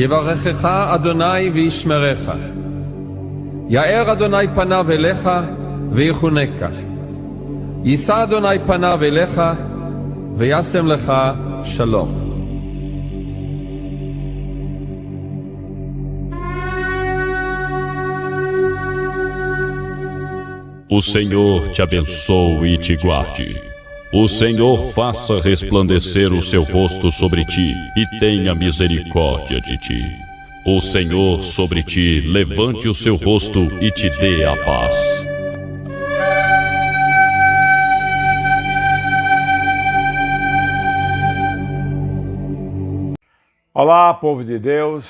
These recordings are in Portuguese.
יברכך אדוני וישמרך. יאר אדוני פניו אליך ויחונקה. יישא אדוני פניו אליך וישם לך שלום. O Senhor te abençoe e te guarde. O Senhor faça resplandecer o seu rosto sobre ti e tenha misericórdia de ti. O Senhor sobre ti levante o seu rosto e te dê a paz. Olá, povo de Deus,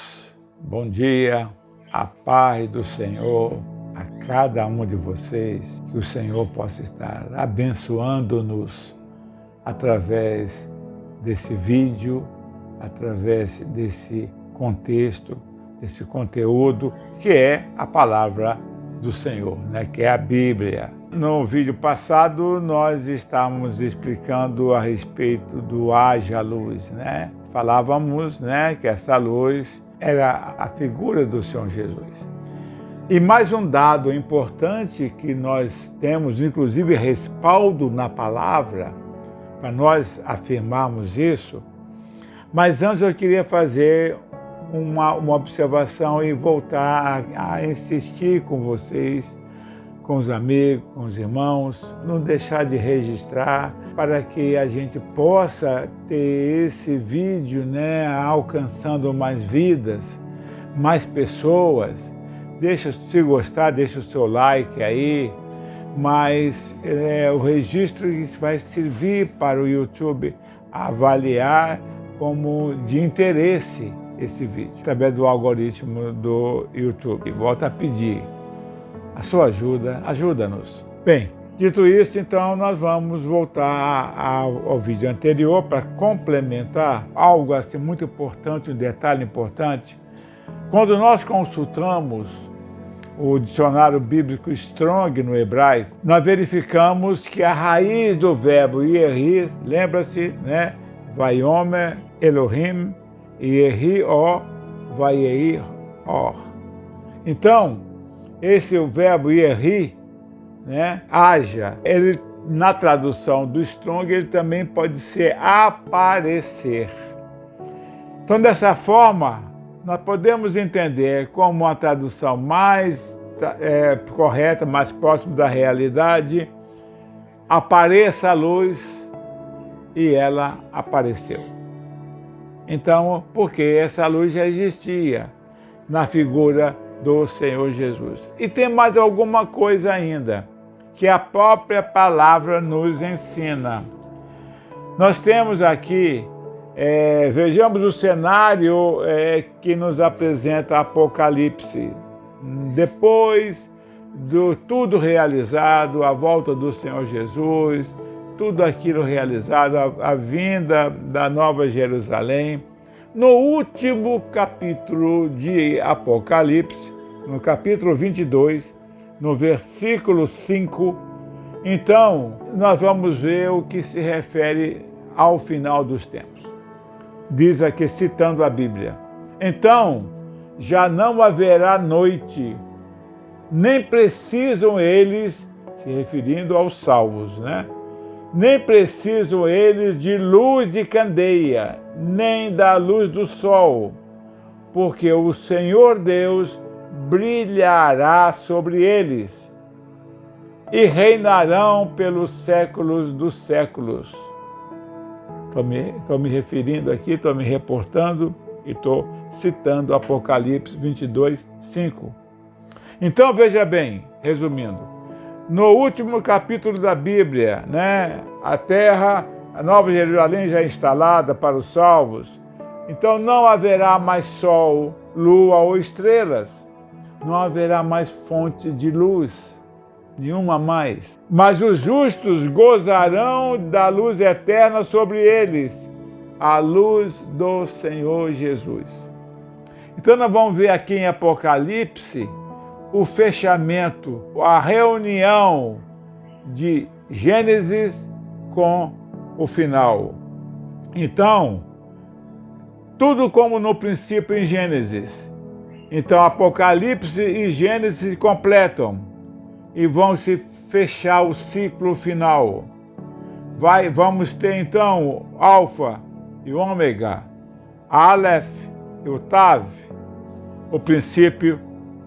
bom dia, a paz do Senhor a cada um de vocês, que o Senhor possa estar abençoando-nos através desse vídeo, através desse contexto, desse conteúdo que é a palavra do Senhor, né? Que é a Bíblia. No vídeo passado nós estávamos explicando a respeito do haja luz, né? Falávamos, né, que essa luz era a figura do Senhor Jesus. E mais um dado importante que nós temos, inclusive respaldo na palavra, para nós afirmarmos isso. Mas antes eu queria fazer uma observação e voltar a insistir com vocês, com os amigos, com os irmãos, não deixar de registrar para que a gente possa ter esse vídeo, né, alcançando mais vidas, mais pessoas. Se gostar, deixa o seu like aí, mas o registro vai servir para o YouTube avaliar como de interesse esse vídeo, através do algoritmo do YouTube. Volto a pedir a sua ajuda, ajuda-nos. Bem, dito isso, então nós vamos voltar ao vídeo anterior para complementar algo assim muito importante, um detalhe importante. Quando nós consultamos o dicionário bíblico Strong no hebraico, nós verificamos que a raiz do verbo Yehi, lembra-se, né? Vayomer Elohim Yehi O Vayehi Or. Então, esse o verbo Yehi, né? Haja, ele na tradução do Strong ele também pode ser aparecer. Então, dessa forma, nós podemos entender como uma tradução mais correta, mais próxima da realidade, apareça a luz e ela apareceu. Então, porque essa luz já existia na figura do Senhor Jesus. E tem mais alguma coisa ainda, que a própria palavra nos ensina. Nós temos aqui, vejamos o cenário que nos apresenta Apocalipse. Depois de tudo realizado, a volta do Senhor Jesus, tudo aquilo realizado, a vinda da Nova Jerusalém. No último capítulo de Apocalipse, no capítulo 22, no versículo 5, então nós vamos ver o que se refere ao final dos tempos. Diz aqui, citando a Bíblia: então já não haverá noite, nem precisam eles, se referindo aos salvos, né? Nem precisam eles de luz de candeia, nem da luz do sol, porque o Senhor Deus brilhará sobre eles e reinarão pelos séculos dos séculos. Estou me referindo aqui, estou me reportando e estou citando Apocalipse 22, 5. Então, veja bem, resumindo, no último capítulo da Bíblia, né, a terra, a Nova Jerusalém já instalada para os salvos, então não haverá mais sol, lua ou estrelas, não haverá mais fonte de luz, nenhuma mais. Mas os justos gozarão da luz eterna sobre eles, a luz do Senhor Jesus. Então nós vamos ver aqui em Apocalipse o fechamento, a reunião de Gênesis com o final. Então, tudo como no princípio em Gênesis. Então Apocalipse e Gênesis se completam e vão se fechar o ciclo final. Vamos ter então Alfa e Ômega, Aleph e o Tav, o princípio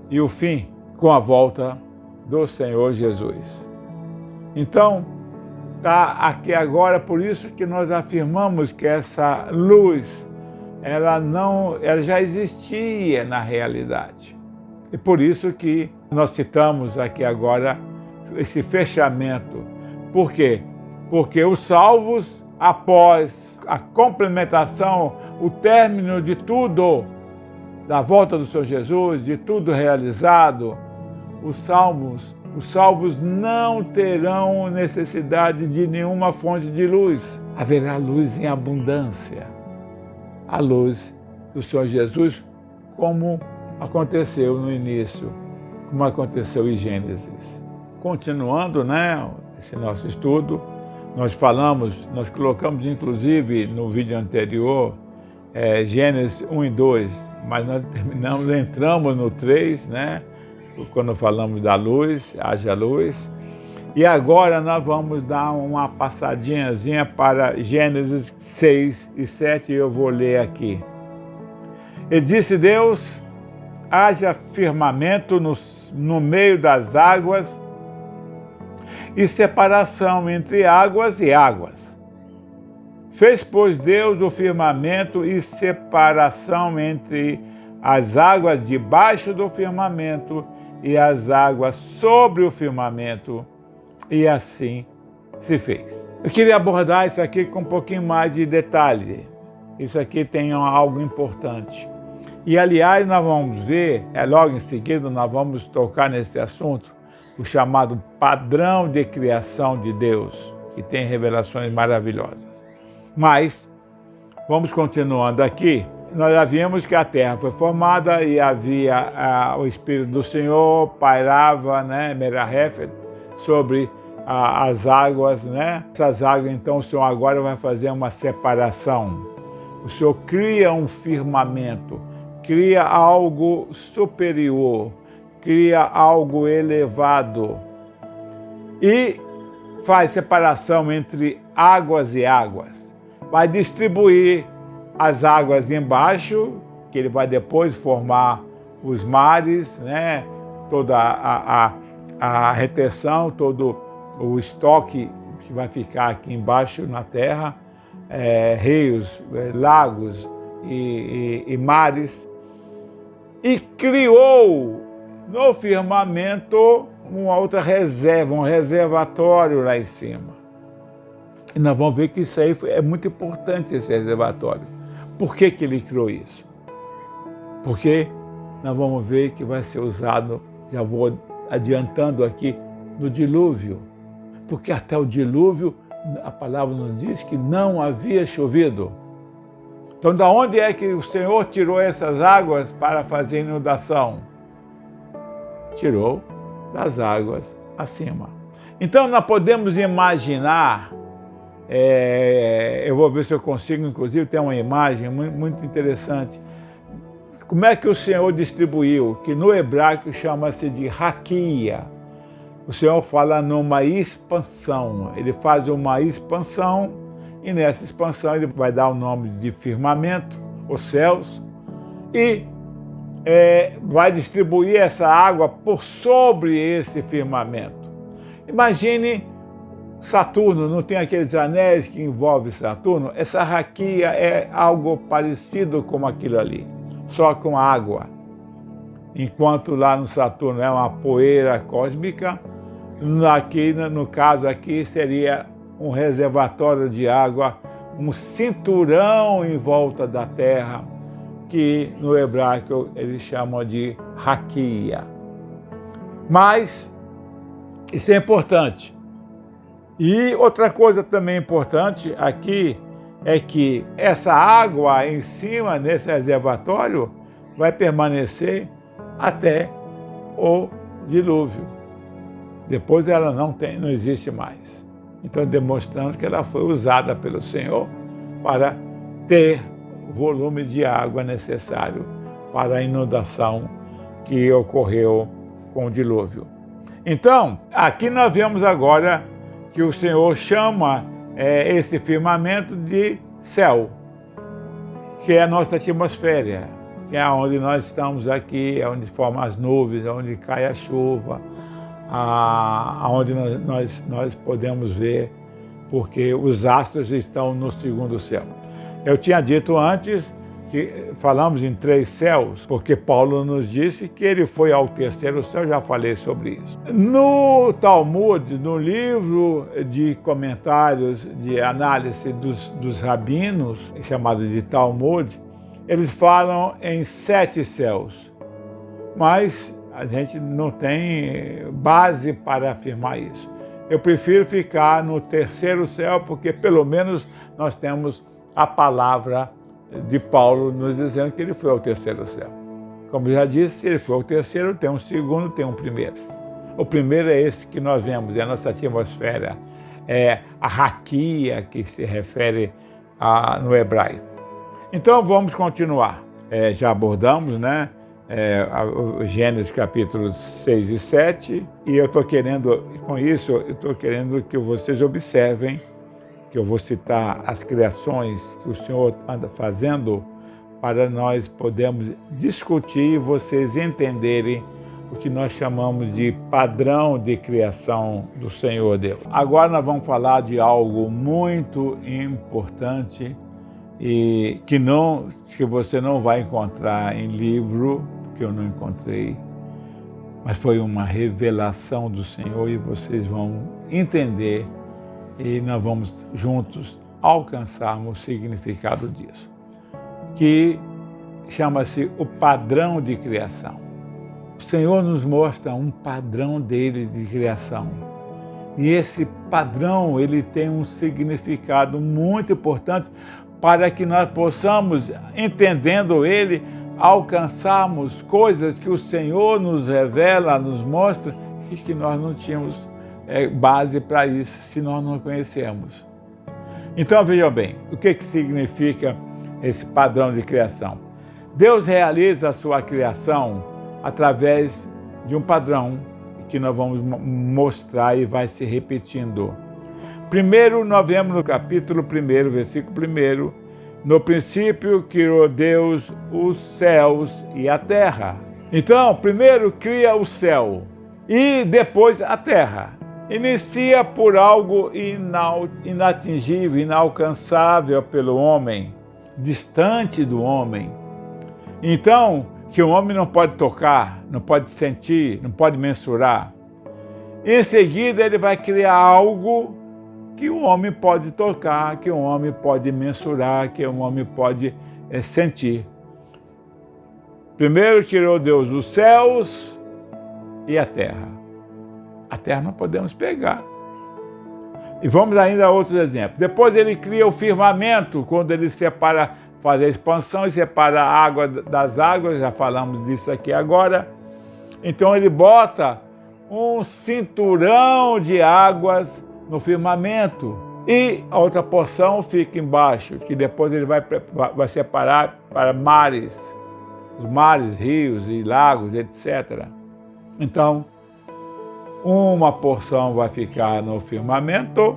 e o fim, com a volta do Senhor Jesus. Então, está aqui agora, por isso que nós afirmamos que essa luz, ela já existia na realidade. E por isso que nós citamos aqui agora esse fechamento. Por quê? Porque os salvos, após a complementação, o término de tudo, da volta do Senhor Jesus, de tudo realizado, os salvos não terão necessidade de nenhuma fonte de luz. Haverá luz em abundância. A luz do Senhor Jesus, como aconteceu no início, como aconteceu em Gênesis. Continuando, esse nosso estudo, nós colocamos inclusive no vídeo anterior, Gênesis 1 e 2, mas nós entramos no 3, quando falamos da luz, haja luz. E agora nós vamos dar uma passadinhazinha para Gênesis 6 e 7, e eu vou ler aqui. E disse Deus, haja firmamento no meio das águas e separação entre águas e águas. Fez, pois, Deus o firmamento e separação entre as águas debaixo do firmamento e as águas sobre o firmamento, e assim se fez. Eu queria abordar isso aqui com um pouquinho mais de detalhe. Isso aqui tem algo importante. E, aliás, nós vamos ver, logo em seguida, nós vamos tocar nesse assunto, o chamado padrão de criação de Deus, que tem revelações maravilhosas. Mas, vamos continuando aqui. Nós já vimos que a terra foi formada e havia o Espírito do Senhor, pairava, Merahefet, sobre as águas, Essas águas, então, o Senhor agora vai fazer uma separação. O Senhor cria um firmamento, cria algo superior, cria algo elevado e faz separação entre águas e águas. Vai distribuir as águas embaixo, que ele vai depois formar os mares, toda a retenção, todo o estoque que vai ficar aqui embaixo na terra, rios, lagos e mares, e criou no firmamento uma outra reserva, um reservatório lá em cima. E nós vamos ver que isso aí é muito importante, esse reservatório. Por que ele criou isso? Porque nós vamos ver que vai ser usado, já vou adiantando aqui, no dilúvio. Porque até o dilúvio, a palavra nos diz que não havia chovido. Então, de onde é que o Senhor tirou essas águas para fazer inundação? Tirou das águas acima. Então, nós podemos imaginar, eu vou ver se eu consigo, inclusive, ter uma imagem muito interessante. Como é que o Senhor distribuiu? Que no hebraico chama-se de raquia. O Senhor fala numa expansão. Ele faz uma expansão e nessa expansão ele vai dar o nome de firmamento, os céus, e vai distribuir essa água por sobre esse firmamento. Imagine Saturno, não tem aqueles anéis que envolvem Saturno? Essa raquia é algo parecido com aquilo ali, só com água. Enquanto lá no Saturno é uma poeira cósmica, aqui, no caso aqui, seria um reservatório de água, um cinturão em volta da Terra, que no hebraico eles chamam de raquia. Mas isso é importante. E outra coisa também importante aqui é que essa água em cima, nesse reservatório, vai permanecer até o dilúvio. Depois ela não existe mais. Então, demonstrando que ela foi usada pelo Senhor para ter volume de água necessário para a inundação que ocorreu com o dilúvio. Então, aqui nós vemos agora que o Senhor chama esse firmamento de céu, que é a nossa atmosfera, que é onde nós estamos aqui, é onde formam as nuvens, é onde cai a chuva, aonde nós podemos ver, porque os astros estão no segundo céu. Eu tinha dito antes que falamos em 3 céus, porque Paulo nos disse que ele foi ao terceiro céu, já falei sobre isso. No Talmud, no livro de comentários, de análise dos rabinos, chamado de Talmud, eles falam em 7 céus, mas a gente não tem base para afirmar isso. Eu prefiro ficar no terceiro céu, porque pelo menos nós temos a palavra de Paulo nos dizendo que ele foi ao terceiro céu. Como eu já disse, se ele foi ao terceiro, tem um segundo, tem um primeiro. O primeiro é esse que nós vemos, é a nossa atmosfera, é a raquia que se refere no hebraico. Então vamos continuar. Já abordamos, né? Gênesis capítulos 6 e 7, e eu estou querendo, com isso, eu estou querendo que vocês observem que eu vou citar as criações que o Senhor anda fazendo para nós podermos discutir e vocês entenderem o que nós chamamos de padrão de criação do Senhor Deus. Agora nós vamos falar de algo muito importante e que você não vai encontrar em livro, que eu não encontrei, mas foi uma revelação do Senhor e vocês vão entender e nós vamos juntos alcançarmos o significado disso, que chama-se o padrão de criação. O Senhor nos mostra um padrão dele de criação. E esse padrão, ele tem um significado muito importante para que nós possamos, entendendo ele, alcançarmos coisas que o Senhor nos revela, nos mostra, e que nós não tínhamos base para isso, se nós não conhecermos. Então, vejam bem, o que significa esse padrão de criação? Deus realiza a sua criação através de um padrão que nós vamos mostrar e vai se repetindo. Primeiro, nós vemos no capítulo 1, versículo 1, no princípio criou Deus os céus e a terra. Então, primeiro cria o céu e depois a terra. Inicia por algo inatingível, inalcançável pelo homem, distante do homem. Então, que o homem não pode tocar, não pode sentir, não pode mensurar. Em seguida, ele vai criar algo que o homem pode tocar, que o homem pode mensurar, que o homem pode sentir. Primeiro criou Deus os céus e a terra. A terra não podemos pegar. E vamos ainda a outros exemplos. Depois ele cria o firmamento, quando ele separa, faz a expansão e separa a água das águas, já falamos disso aqui agora. Então ele bota um cinturão de águas no firmamento e a outra porção fica embaixo, que depois ele vai separar para mares, os mares, rios e lagos, etc. Então, uma porção vai ficar no firmamento,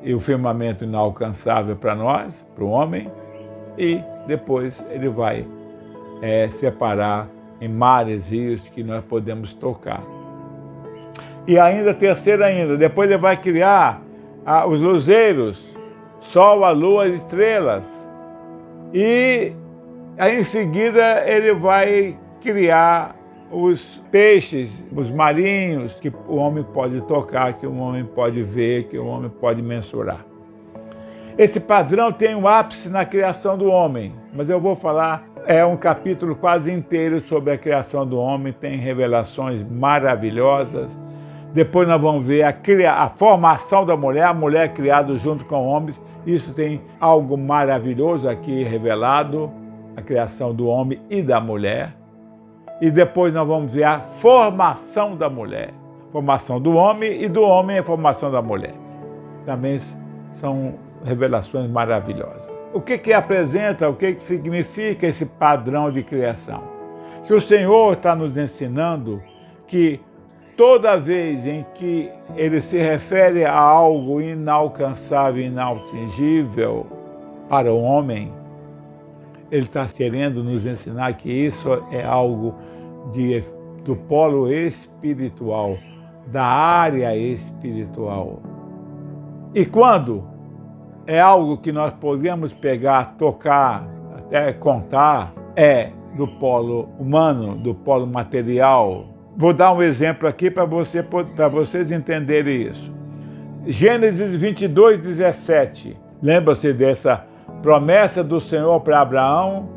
e o firmamento inalcançável para nós, para o homem, e depois ele vai separar em mares, rios que nós podemos tocar. E ainda, terceiro ainda, depois ele vai criar os luzeiros, sol, a lua, as estrelas. E aí em seguida ele vai criar os peixes, os marinhos, que o homem pode tocar, que o homem pode ver, que o homem pode mensurar. Esse padrão tem um ápice na criação do homem, mas eu vou falar, um capítulo quase inteiro sobre a criação do homem, tem revelações maravilhosas. Depois nós vamos ver a formação da mulher, a mulher criada junto com homens. Isso tem algo maravilhoso aqui revelado, a criação do homem e da mulher. E depois nós vamos ver a formação da mulher, formação do homem e do homem a formação da mulher. Também são revelações maravilhosas. o que apresenta, o que significa esse padrão de criação? Que o Senhor está nos ensinando que toda vez em que ele se refere a algo inalcançável, inatingível para o homem, ele está querendo nos ensinar que isso é algo do polo espiritual, da área espiritual. E quando é algo que nós podemos pegar, tocar, até contar, é do polo humano, do polo material. Vou dar um exemplo aqui para vocês entenderem isso. Gênesis 22, 17. Lembra-se dessa promessa do Senhor para Abraão,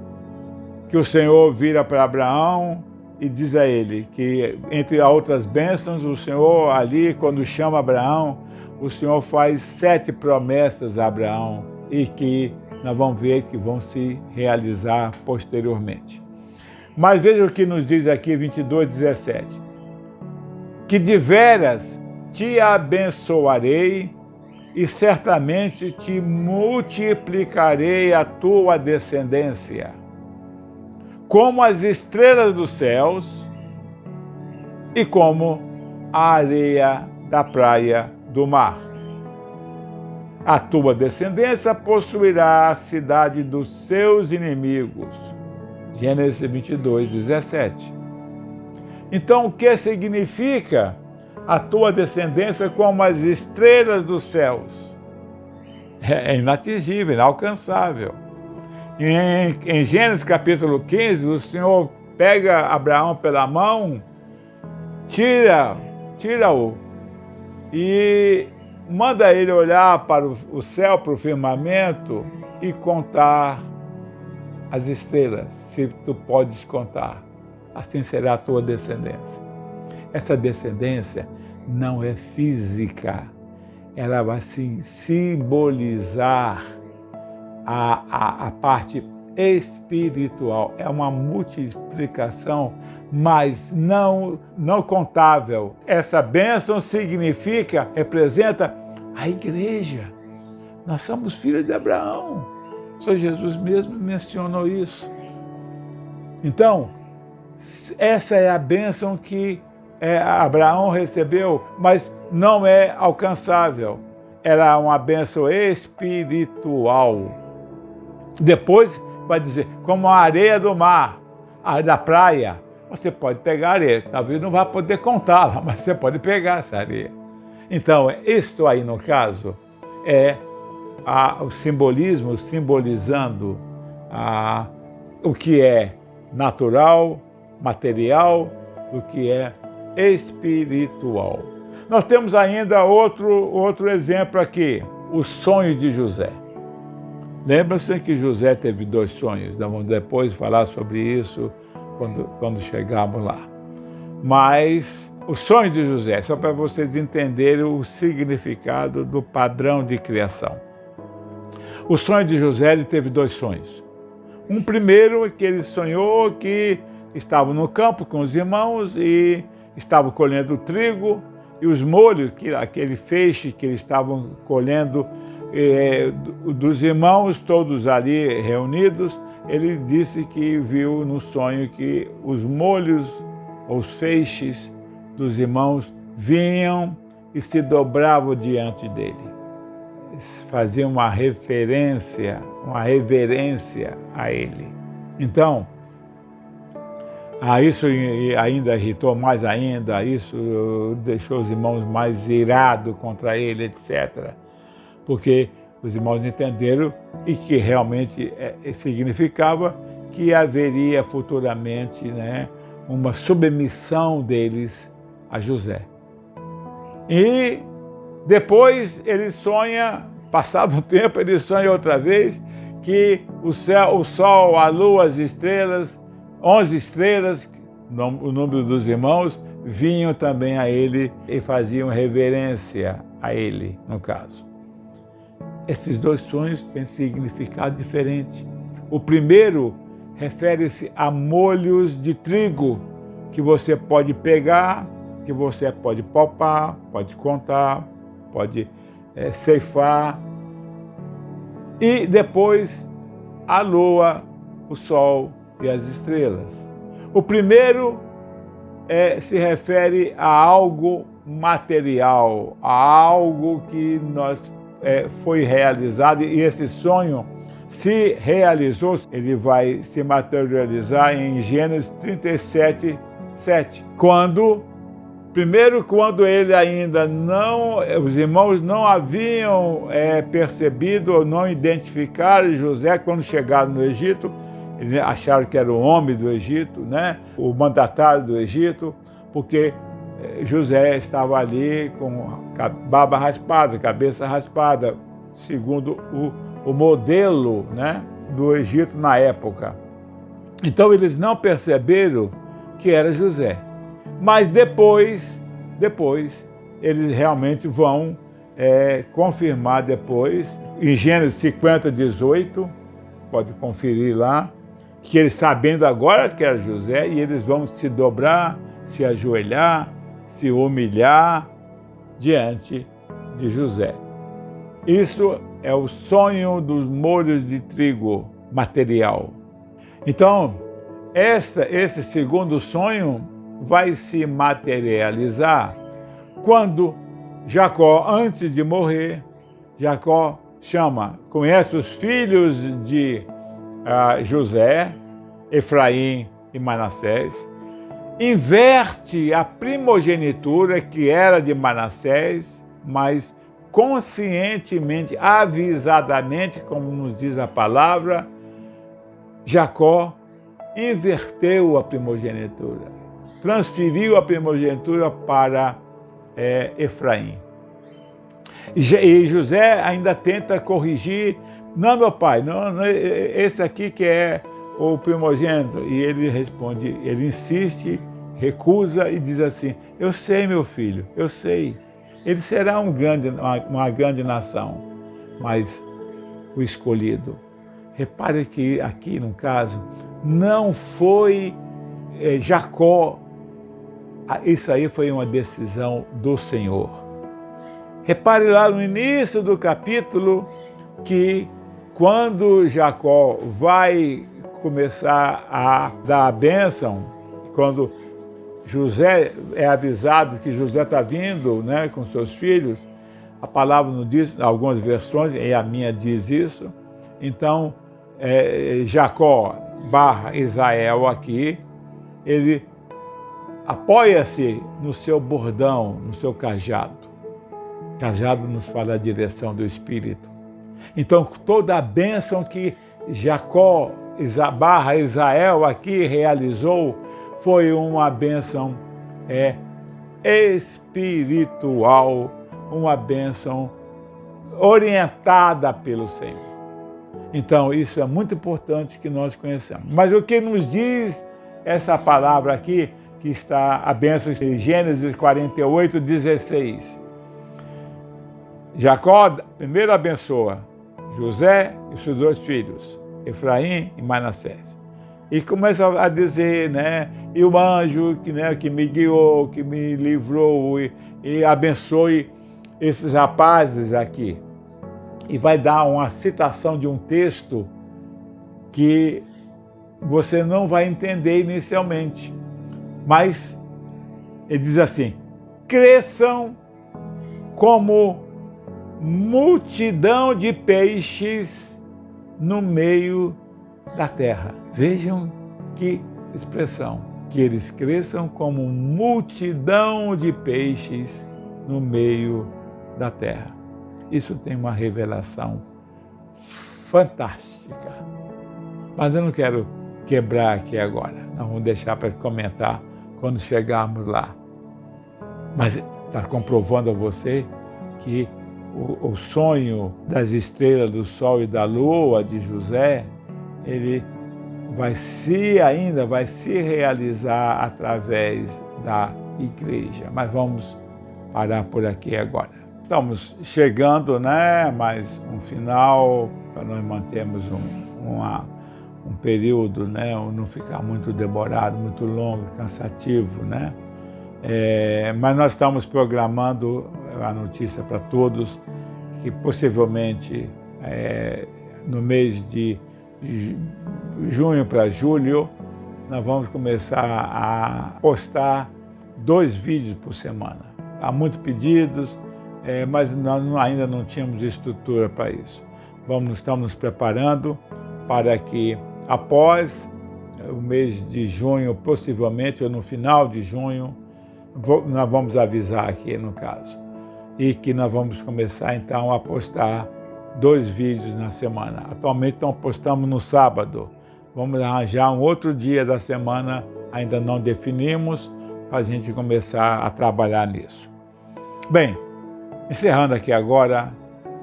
que o Senhor vira para Abraão e diz a ele que, entre outras bênçãos, o Senhor ali, quando chama Abraão, o Senhor faz 7 promessas a Abraão e que nós vamos ver que vão se realizar posteriormente. Mas veja o que nos diz aqui 22, 17. Que de veras te abençoarei e certamente te multiplicarei a tua descendência, como as estrelas dos céus e como a areia da praia do mar. A tua descendência possuirá a cidade dos seus inimigos. Gênesis 22, 17. Então, o que significa a tua descendência como as estrelas dos céus? É inatingível, inalcançável. Em Gênesis capítulo 15, o Senhor pega Abraão pela mão, tira-o e manda ele olhar para o céu, para o firmamento e contar as estrelas, se tu podes contar. Assim será a tua descendência. Essa descendência não é física, ela vai simbolizar a parte espiritual. É uma multiplicação, mas não contável. Essa bênção representa a igreja. Nós somos filhos de Abraão. O Senhor Jesus mesmo mencionou isso. Então, essa é a bênção que Abraão recebeu, mas não é alcançável. Ela é uma bênção espiritual. Depois vai dizer, como a areia do mar, a da praia, você pode pegar a areia. Talvez não vá poder contá-la, mas você pode pegar essa areia. Então, isto aí, no caso, é o simbolismo simbolizando o que é natural, material, do que é espiritual. Nós temos ainda outro exemplo aqui, o sonho de José. Lembra-se que José teve 2 sonhos, vamos depois falar sobre isso quando chegarmos lá. Mas o sonho de José, só para vocês entenderem o significado do padrão de criação. O sonho de José, ele teve 2 sonhos. Um primeiro que ele sonhou que estava no campo com os irmãos e estavam colhendo trigo e os molhos, aquele feixe que eles estavam colhendo dos irmãos, todos ali reunidos, ele disse que viu no sonho que os molhos, os feixes dos irmãos vinham e se dobravam diante dele. Eles faziam uma reverência a ele. Então, isso ainda irritou mais ainda, isso deixou os irmãos mais irados contra ele, etc. Porque os irmãos entenderam e que realmente significava que haveria futuramente, uma submissão deles a José. E depois ele sonha, passado um tempo, ele sonha outra vez que o sol, a lua, as estrelas, 11 estrelas, o número dos irmãos, vinham também a ele e faziam reverência a ele, no caso. Esses 2 sonhos têm significado diferente. O primeiro refere-se a molhos de trigo que você pode pegar, que você pode palpar, pode contar, pode ceifar. E depois a lua, o sol e as estrelas. O primeiro se refere a algo material, a algo que foi realizado, e esse sonho se realizou. Ele vai se materializar em Gênesis 37, 7, quando ele ainda os irmãos não haviam percebido ou não identificado José. Quando chegaram no Egito, eles acharam que era o homem do Egito, né? O mandatário do Egito, porque José estava ali com barba raspada, cabeça raspada, segundo o modelo, né, do Egito na época. Então eles não perceberam que era José. Mas depois eles realmente vão confirmar depois, em Gênesis 50, 18, pode conferir lá, que eles, sabendo agora que era José, e eles vão se dobrar, se ajoelhar, se humilhar diante de José. Isso é o sonho dos molhos de trigo material. Então, esse segundo sonho vai se materializar quando Jacó, antes de morrer, Jacó conhece os filhos de José, Efraim e Manassés, inverte a primogenitura que era de Manassés, mas conscientemente, avisadamente, como nos diz a palavra, Jacó inverteu a primogenitura, transferiu a primogenitura para Efraim. E José ainda tenta corrigir: não, meu pai, não, esse aqui que é o primogênito. E ele responde, ele insiste, recusa e diz assim: eu sei, meu filho, eu sei. Ele será uma grande nação, mas o escolhido. Repare que aqui, no caso, não foi Jacó. Isso aí foi uma decisão do Senhor. Repare lá no início do capítulo que quando Jacó vai começar a dar a bênção, quando José é avisado que José está vindo, né, com seus filhos, a palavra não diz, algumas versões, e a minha diz isso. Então, Jacó / Israel aqui, ele apoia-se no seu bordão, no seu cajado. Cajado nos fala a direção do Espírito. Então, toda a bênção que Jacó / Israel aqui realizou foi uma bênção espiritual, uma bênção orientada pelo Senhor. Então, isso é muito importante que nós conheçamos. Mas o que nos diz essa palavra aqui, que está a bênção em Gênesis 48, 16. Jacó primeiro abençoa José e seus 2 filhos, Efraim e Manassés. E começa a dizer, né, e o anjo que me guiou, que me livrou, e abençoe esses rapazes aqui. E vai dar uma citação de um texto que você não vai entender inicialmente. Mas ele diz assim: cresçam como multidão de peixes no meio da terra. Vejam que expressão, que eles cresçam como multidão de peixes no meio da terra. Isso tem uma revelação fantástica. Mas eu não quero quebrar aqui agora. Nós vamos deixar para comentar quando chegarmos lá. Mas está comprovando a você que o sonho das estrelas, do sol e da lua de José, ele vai se realizar através da igreja. Mas vamos parar por aqui agora. Estamos chegando, né? Mais um final, para nós mantermos um período, né? Não ficar muito demorado, muito longo, cansativo, né? Mas nós estamos programando a notícia para todos que possivelmente no mês de junho para julho, nós vamos começar a postar 2 vídeos por semana. Há muitos pedidos, mas nós ainda não tínhamos estrutura para isso. Estamos nos preparando para que após o mês de junho, possivelmente, ou no final de junho, nós vamos avisar aqui no caso. E que nós vamos começar então a postar 2 vídeos na semana. Atualmente nós postamos no sábado. Vamos arranjar um outro dia da semana, ainda não definimos, para a gente começar a trabalhar nisso. Bem, encerrando aqui agora,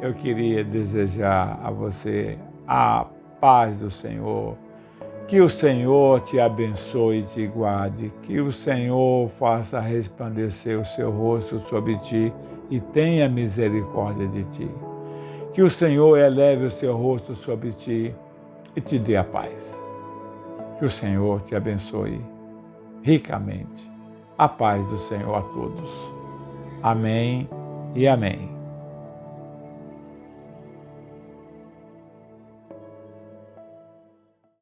eu queria desejar a você a paz do Senhor, que o Senhor te abençoe e te guarde, que o Senhor faça resplandecer o seu rosto sobre ti e tenha misericórdia de ti. Que o Senhor eleve o seu rosto sobre ti e te dê a paz. Que o Senhor te abençoe ricamente. A paz do Senhor a todos. Amém e amém.